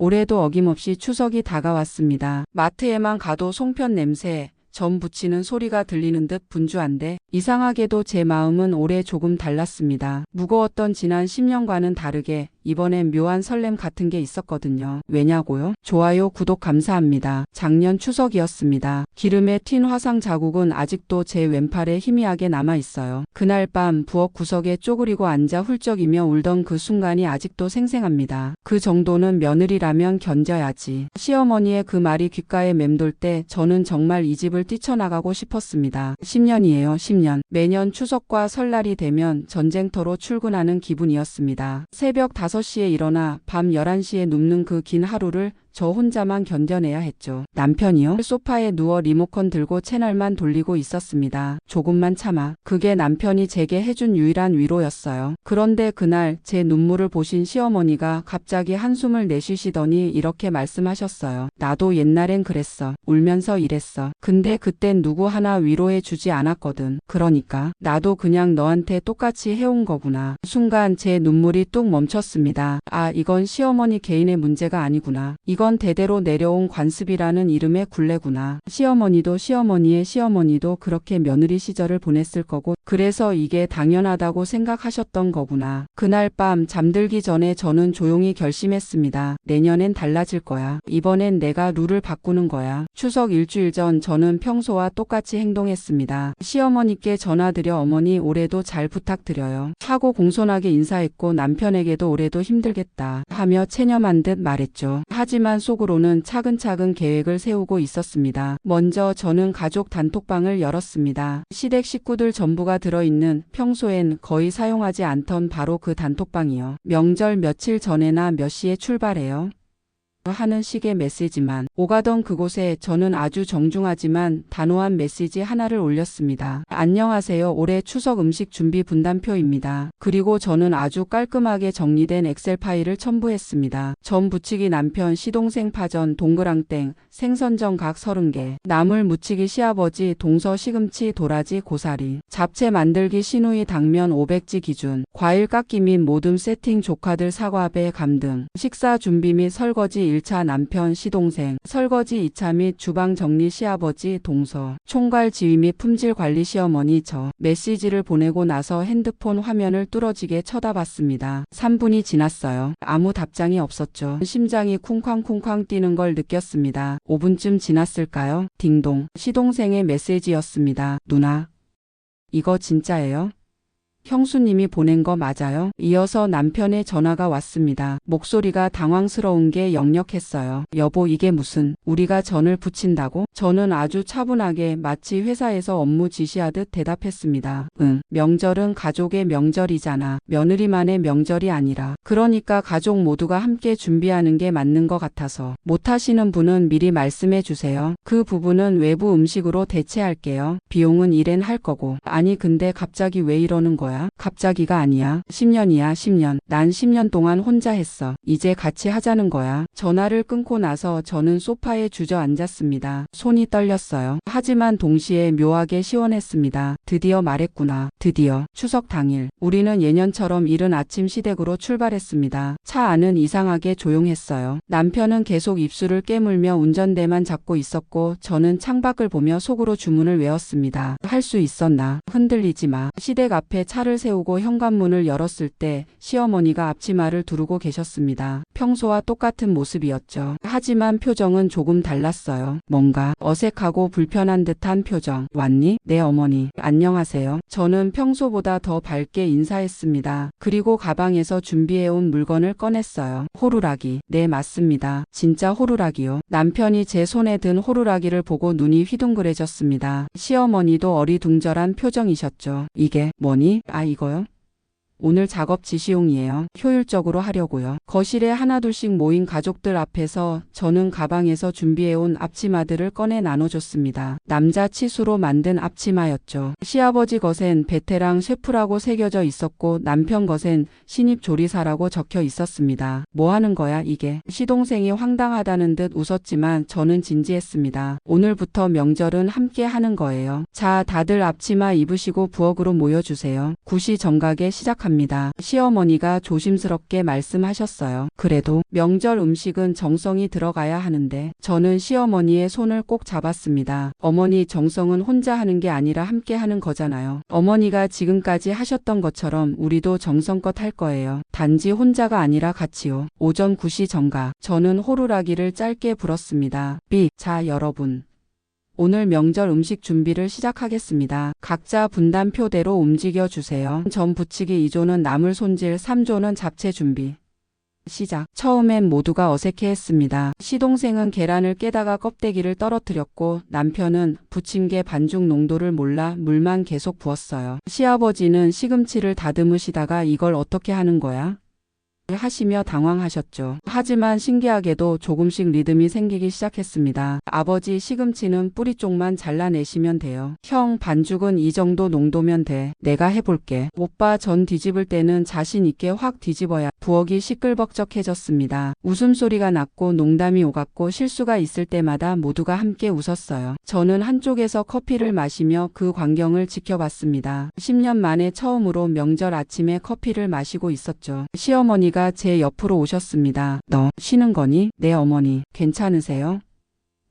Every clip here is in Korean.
올해도 어김없이 추석이 다가왔습니다. 마트에만 가도 송편 냄새, 전 부치는 소리가 들리는 듯 분주한데 이상하게도 제 마음은 올해 조금 달랐습니다. 무거웠던 지난 10년과는 다르게 이번엔 묘한 설렘 같은 게 있었거든요. 왜냐고요? 좋아요, 구독 감사합니다. 작년 추석이었습니다. 기름에 튄 화상 자국은 아직도 제 왼팔에 희미하게 남아있어요. 그날 밤 부엌 구석에 쪼그리고 앉아 훌쩍이며 울던 그 순간이 아직도 생생합니다. 그 정도는 며느리라면 견뎌야지. 시어머니의 그 말이 귓가에 맴돌 때 저는 정말 이 집을 뛰쳐나가고 싶었습니다. 10년이에요, 10년. 매년 추석과 설날이 되면 전쟁터로 출근하는 기분이었습니다. 새벽 5시에 일어나 밤 11시에 눕는 그 긴 하루를 저 혼자만 견뎌내야 했죠. 남편이요? 소파에 누워 리모컨 들고 채널만 돌리고 있었습니다. 조금만 참아. 그게 남편이 제게 해준 유일한 위로였어요. 그런데 그날 제 눈물을 보신 시어머니가 갑자기 한숨을 내쉬시더니 이렇게 말씀하셨어요. 나도 옛날엔 그랬어. 울면서 일했어. 근데 그땐 누구 하나 위로해 주지 않았거든. 그러니까 나도 그냥 너한테 똑같이 해온 거구나. 순간 제 눈물이 뚝 멈췄습니다. 아, 이건 시어머니 개인의 문제가 아니구나. 이건 대대로 내려온 관습이라는 이름의 굴레구나. 시어머니도 시어머니의 시어머니도 그렇게 며느리 시절을 보냈을 거고 그래서 이게 당연하다고 생각하셨던 거구나. 그날 밤 잠들기 전에 저는 조용히 결심했습니다. 내년엔 달라질 거야. 이번엔 내가 룰을 바꾸는 거야. 추석 일주일 전 저는 평소와 똑같이 행동했습니다. 시어머니께 전화드려 어머니 올해도 잘 부탁드려요 하고 공손하게 인사했고 남편에게도 올해도 힘들겠다 하며 체념한 듯 말했죠. 하지만 속으로는 차근차근 계획을 세우고 있었습니다. 먼저 저는 가족 단톡방을 열었습니다. 시댁 식구들 전부가 들어있는 평소엔 거의 사용하지 않던 바로 그 단톡방이요. 명절 며칠 전에나 몇 시에 출발해요? 하는 식의 메시지만 오가던 그곳에 저는 아주 정중하지만 단호한 메시지 하나를 올렸습니다. 안녕하세요. 올해 추석 음식 준비 분담표입니다. 그리고 저는 아주 깔끔하게 정리된 엑셀 파일을 첨부했습니다. 전 부치기 남편 시동생 파전 동그랑땡 생선전 각 30개 나물 무치기 시아버지 동서 시금치 도라지 고사리 잡채 만들기 시누이 당면 500지 기준 과일 깎기 및 모듬 세팅 조카들 사과배 감 등 식사 준비 및 설거지 1차 남편 시동생, 설거지 2차 및 주방 정리 시아버지 동서, 총괄 지휘 및 품질 관리 시어머니 저. 메시지를 보내고 나서 핸드폰 화면을 뚫어지게 쳐다봤습니다. 3분이 지났어요. 아무 답장이 없었죠. 심장이 쿵쾅쿵쾅 뛰는 걸 느꼈습니다. 5분쯤 지났을까요? 딩동. 시동생의 메시지였습니다. 누나. 이거 진짜예요? 형수님이 보낸 거 맞아요? 이어서 남편의 전화가 왔습니다. 목소리가 당황스러운 게 역력했어요. 여보 이게 무슨 우리가 전을 부친다고? 저는 아주 차분하게 마치 회사에서 업무 지시하듯 대답했습니다. 응. 명절은 가족의 명절이잖아. 며느리만의 명절이 아니라. 그러니까 가족 모두가 함께 준비하는 게 맞는 것 같아서. 못하시는 분은 미리 말씀해 주세요. 그 부분은 외부 음식으로 대체할게요. 비용은 일엔 할 거고. 아니 근데 갑자기 왜 이러는 거야? 갑자기가 아니야. 10년이야 10년. 난 10년 동안 혼자 했어. 이제 같이 하자는 거야. 전화를 끊고 나서 저는 소파에 주저앉았습니다. 손이 떨렸어요. 하지만 동시에 묘하게 시원했습니다. 드디어 말했구나. 드디어. 추석 당일. 우리는 예년처럼 이른 아침 시댁으로 출발했습니다. 차 안은 이상하게 조용했어요. 남편은 계속 입술을 깨물며 운전대만 잡고 있었고 저는 창밖을 보며 속으로 주문을 외웠습니다. 할 수 있었나? 흔들리지 마. 시댁 앞에 차를 세우고 현관문을 열었을 때 시어머니가 앞치마를 두르고 계셨습니다. 평소와 똑같은 모습이었죠. 하지만 표정은 조금 달랐어요. 뭔가 어색하고 불편한 듯한 표정. 왔니? 네 어머니. 안녕하세요. 저는 평소보다 더 밝게 인사했습니다. 그리고 가방에서 준비해온 물건을 꺼냈어요. 호루라기. 네 맞습니다. 진짜 호루라기요. 남편이 제 손에 든 호루라기를 보고 눈이 휘둥그레졌습니다. 시어머니도 어리둥절한 표정이셨죠. 이게 뭐니? 아 이거요? 오늘 작업 지시용이에요. 효율적으로 하려고요. 거실에 하나둘씩 모인 가족들 앞에서 저는 가방에서 준비해온 앞치마들을 꺼내 나눠줬습니다. 남자 치수로 만든 앞치마였죠. 시아버지 것엔 베테랑 셰프라고 새겨져 있었고 남편 것엔 신입 조리사라고 적혀 있었습니다. 뭐 하는 거야 이게? 시동생이 황당하다는 듯 웃었지만 저는 진지했습니다. 오늘부터 명절은 함께 하는 거예요. 자 다들 앞치마 입으시고 부엌으로 모여주세요. 구시 정각에 시작합니다. 생각합니다. 시어머니가 조심스럽게 말씀하셨어요. 그래도 명절 음식은 정성이 들어가야 하는데 저는 시어머니의 손을 꼭 잡았습니다. 어머니, 정성은 혼자 하는 게 아니라 함께 하는 거잖아요. 어머니가 지금까지 하셨던 것처럼 우리도 정성껏 할 거예요. 단지 혼자가 아니라 같이요. 오전 9시 정각 저는 호루라기를 짧게 불었습니다. 자, 여러분. 오늘 명절 음식 준비를 시작하겠습니다. 각자 분담표대로 움직여 주세요. 전 부치기 2조는 나물 손질, 3조는 잡채 준비. 시작. 처음엔 모두가 어색해했습니다. 시동생은 계란을 깨다가 껍데기를 떨어뜨렸고 남편은 부침개 반죽 농도를 몰라 물만 계속 부었어요. 시아버지는 시금치를 다듬으시다가 이걸 어떻게 하는 거야? 하시며 당황하셨죠. 하지만 신기하게도 조금씩 리듬이 생기기 시작했습니다. 아버지, 시금치는 뿌리 쪽만 잘라내시면 돼요. 형, 반죽은 이 정도 농도면 돼. 내가 해볼게. 오빠, 전 뒤집을 때는 자신 있게 확 뒤집어야. 부엌이 시끌벅적해졌습니다. 웃음소리가 났고 농담이 오갔고 실수가 있을 때마다 모두가 함께 웃었어요. 저는 한쪽에서 커피를 마시며 그 광경을 지켜봤습니다. 10년 만에 처음으로 명절 아침에 커피를 마시고 있었죠. 시어머니가 제 옆으로 오셨습니다. 너 쉬는 거니? 네, 어머니. 괜찮으세요?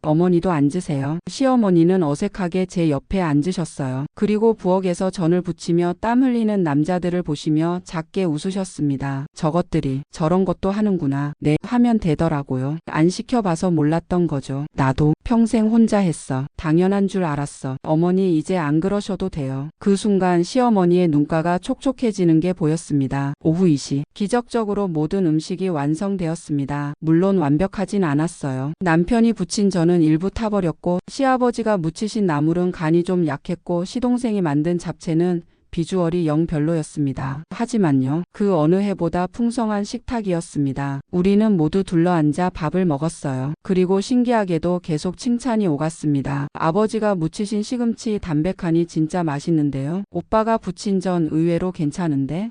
어머니도 앉으세요. 시어머니는 어색하게 제 옆에 앉으셨어요. 그리고 부엌에서 전을 부치며 땀 흘리는 남자들을 보시며 작게 웃으셨습니다. 저것들이 저런 것도 하는구나. 네, 하면 되더라고요. 안 시켜봐서 몰랐던 거죠. 나도 평생 혼자 했어. 당연한 줄 알았어. 어머니, 이제 안 그러셔도 돼요. 그 순간 시어머니의 눈가가 촉촉해지는 게 보였습니다. 오후 2시. 기적적으로 모든 음식이 완성되었습니다. 물론 완벽하진 않았어요. 남편이 부친 전은 일부 타버렸고 시아버지가 무치신 나물은 간이 좀 약했고 시동생이 만든 잡채는 비주얼이 영 별로였습니다. 하지만요, 그 어느 해보다 풍성한 식탁이었습니다. 우리는 모두 둘러앉아 밥을 먹었어요. 그리고 신기하게도 계속 칭찬이 오갔습니다. 아버지가 무치신 시금치 담백하니 진짜 맛있는데요. 오빠가 부친 전 의외로 괜찮은데?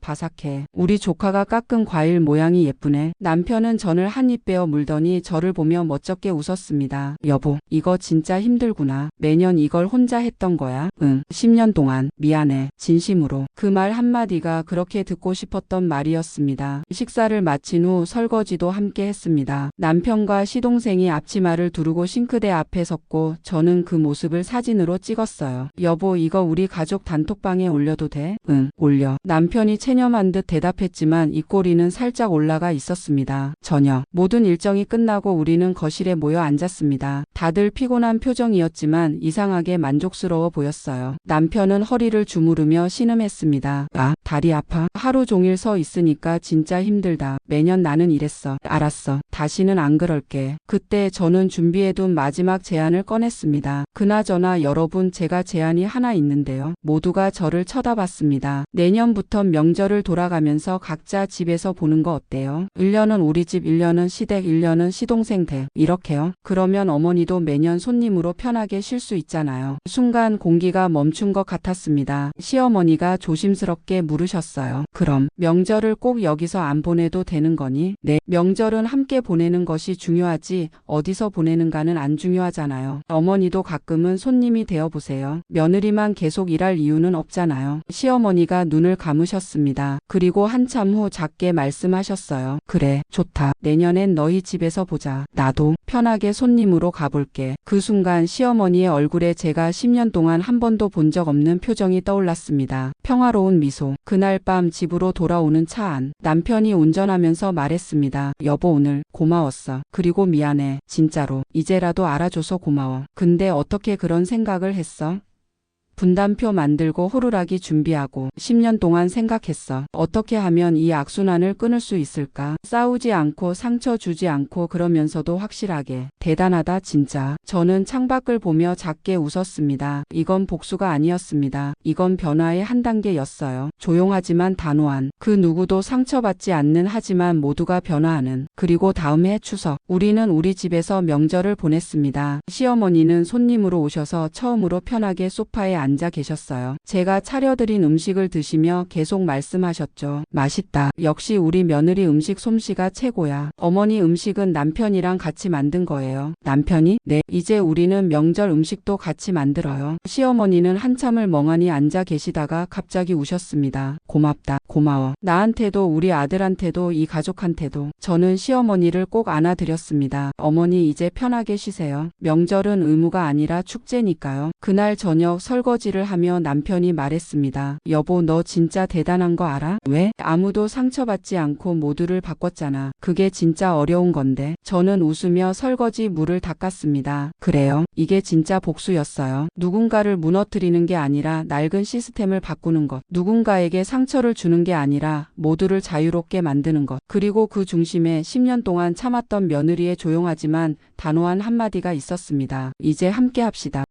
바삭해. 우리 조카가 깎은 과일 모양이 예쁘네. 남편은 전을 한 입 빼어 물더니 저를 보며 멋쩍게 웃었습니다. 여보, 이거 진짜 힘들구나. 매년 이걸 혼자 했던 거야? 응. 10년 동안. 미안해. 진심으로. 그 말 한마디가 그렇게 듣고 싶었던 말이었습니다. 식사를 마친 후 설거지도 함께 했습니다. 남편과 시동생이 앞치마를 두르고 싱크대 앞에 섰고 저는 그 모습을 사진으로 찍었어요. 여보, 이거 우리 가족 단톡방에 올려도 돼? 응. 올려. 남편이 체념한 듯 대답했지만 입꼬리는 살짝 올라가 있었습니다. 저녁. 모든 일정이 끝나고 우리는 거실에 모여 앉았습니다. 다들 피곤한 표정이었지만 이상하게 만족스러워 보였어요. 남편은 허리를 주무르며 신음했습니다. 아, 다리 아파. 하루 종일 서 있으니까 진짜 힘들다. 매년 나는 이랬어. 알았어. 다시는 안 그럴게. 그때 저는 준비해둔 마지막 제안을 꺼냈습니다. 그나저나 여러분, 제가 제안이 하나 있는데요. 모두가 저를 쳐다봤습니다. 내년부터 명절을 돌아가면서 각자 집에서 보는 거 어때요? 1년은 우리 집, 1년은 시댁, 1년은 시동생 댁. 이렇게요. 그러면 어머니도 매년 손님으로 편하게 쉴 수 있잖아요. 순간 공기가 멈춘 것 같았습니다. 시어머니가 조심스럽게 물으셨어요. 그럼 명절을 꼭 여기서 안 보내도 되는 거니? 네. 명절은 함께 보내는 것이 중요하지 어디서 보내는가는 안 중요하잖아요. 어머니도 가끔은 손님이 되어보세요. 며느리만 계속 일할 이유는 없잖아요. 시어머니가 눈을 감으셨습니다. 그리고 한참 후 작게 말씀하셨어요. 그래, 좋다. 내년엔 너희 집에서 보자. 나도 편하게 손님으로 가볼게. 그 순간 시어머니의 얼굴에 제가 10년 동안 한 번도 본 적 없는 표정이 떠올랐습니다. 평화로운 미소. 그날 밤 집으로 돌아오는 차 안. 남편이 운전하면서 말했습니다. 여보, 오늘 고마웠어. 그리고 미안해. 진짜로. 이제라도 알아줘서 고마워. 근데 어떻게 그런 생각을 했어? 분담표 만들고 호루라기 준비하고 10년 동안 생각했어. 어떻게 하면 이 악순환을 끊을 수 있을까? 싸우지 않고 상처 주지 않고 그러면서도 확실하게. 대단하다 진짜. 저는 창밖을 보며 작게 웃었습니다. 이건 복수가 아니었습니다. 이건 변화의 한 단계였어요. 조용하지만 단호한. 그 누구도 상처받지 않는, 하지만 모두가 변화하는. 그리고 다음 해 추석. 우리는 우리 집에서 명절을 보냈습니다. 시어머니는 손님으로 오셔서 처음으로 편하게 소파에 앉아 계셨어요. 제가 차려드린 음식을 드시며 계속 말씀하셨죠. 맛있다. 역시 우리 며느리 음식 솜씨가 최고야. 어머니 음식은 남편이랑 같이 만든 거예요. 남편이? 네. 이제 우리는 명절 음식도 같이 만들어요. 시어머니는 한참을 멍하니 앉아 계시다가 갑자기 우셨습니다. 고맙다. 고마워. 나한테도 우리 아들한테도 이 가족한테도. 저는 시어머니를 꼭 안아드렸습니다. 어머니 이제 편하게 쉬세요. 명절은 의무가 아니라 축제니까요. 그날 저녁 설거지를 하며 남편이 말했습니다. 여보, 너 진짜 대단한 거 알아? 왜? 아무도 상처받지 않고 모두를 바꿨잖아. 그게 진짜 어려운 건데. 저는 웃으며 설거지 물을 닦았습니다. 그래요. 이게 진짜 복수였어요. 누군가를 무너뜨리는 게 아니라 낡은 시스템을 바꾸는 것. 누군가에게 상처를 주는 게 아니라 모두를 자유롭게 만드는 것. 그리고 그 중심에 10년 동안 참았던 며느리의 조용하지만 단호한 한마디가 있었습니다. 이제 함께 합시다.